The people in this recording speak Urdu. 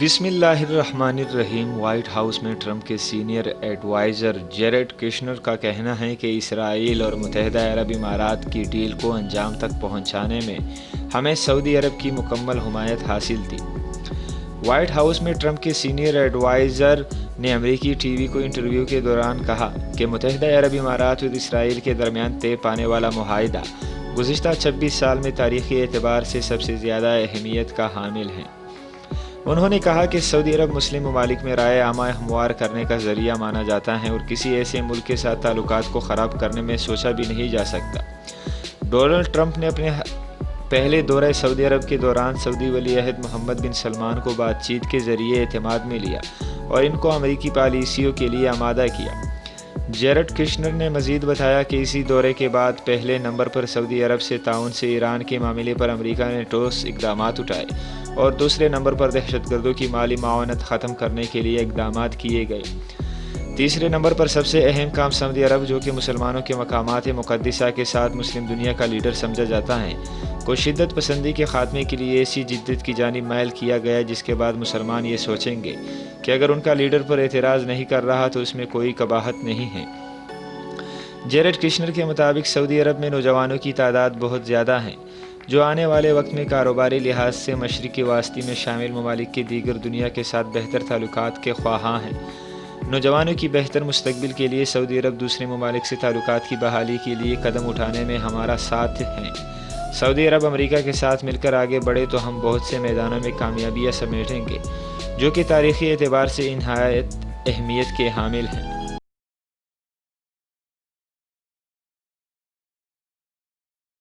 بسم اللہ الرحمن الرحیم۔ وائٹ ہاؤس میں ٹرمپ کے سینئر ایڈوائزر جیرڈ کشنر کا کہنا ہے کہ اسرائیل اور متحدہ عرب امارات کی ڈیل کو انجام تک پہنچانے میں ہمیں سعودی عرب کی مکمل حمایت حاصل تھی۔ وائٹ ہاؤس میں ٹرمپ کے سینئر ایڈوائزر نے امریکی ٹی وی کو انٹرویو کے دوران کہا کہ متحدہ عرب امارات اور اسرائیل کے درمیان طے پانے والا معاہدہ گزشتہ 26 سال میں تاریخی اعتبار سے سب سے زیادہ اہمیت کا حامل ہے۔ انہوں نے کہا کہ سعودی عرب مسلم ممالک میں رائے عامہ ہموار کرنے کا ذریعہ مانا جاتا ہے اور کسی ایسے ملک کے ساتھ تعلقات کو خراب کرنے میں سوچا بھی نہیں جا سکتا۔ ڈونلڈ ٹرمپ نے اپنے پہلے دورہ سعودی عرب کے دوران سعودی ولی عہد محمد بن سلمان کو بات چیت کے ذریعے اعتماد میں لیا اور ان کو امریکی پالیسیوں کے لیے آمادہ کیا۔ جیرڈ کشنر نے مزید بتایا کہ اسی دورے کے بعد پہلے نمبر پر سعودی عرب سے تعاون سے ایران کے معاملے پر امریکہ نے ٹھوس اقدامات اٹھائے اور دوسرے نمبر پر دہشت گردوں کی مالی معاونت ختم کرنے کے لیے اقدامات کیے گئے۔ تیسرے نمبر پر سب سے اہم کام سعودی عرب، جو کہ مسلمانوں کے مقامات مقدسہ کے ساتھ مسلم دنیا کا لیڈر سمجھا جاتا ہے، کو شدت پسندی کے خاتمے کے لیے ایسی جدت کی جانب مائل کیا گیا جس کے بعد مسلمان یہ سوچیں گے کہ اگر ان کا لیڈر پر اعتراض نہیں کر رہا تو اس میں کوئی قباحت نہیں ہے۔ جیرڈ کشنر کے مطابق سعودی عرب میں نوجوانوں کی تعداد بہت زیادہ ہے جو آنے والے وقت میں کاروباری لحاظ سے مشرق وسطی میں شامل ممالک کے دیگر دنیا کے ساتھ بہتر تعلقات کے خواہاں ہیں۔ نوجوانوں کی بہتر مستقبل کے لیے سعودی عرب دوسرے ممالک سے تعلقات کی بحالی کے لیے قدم اٹھانے میں ہمارا ساتھ ہے۔ سعودی عرب امریکہ کے ساتھ مل کر آگے بڑھے تو ہم بہت سے میدانوں میں کامیابیاں سمیٹیں گے جو کہ تاریخی اعتبار سے نہایت اہمیت کے حامل ہیں۔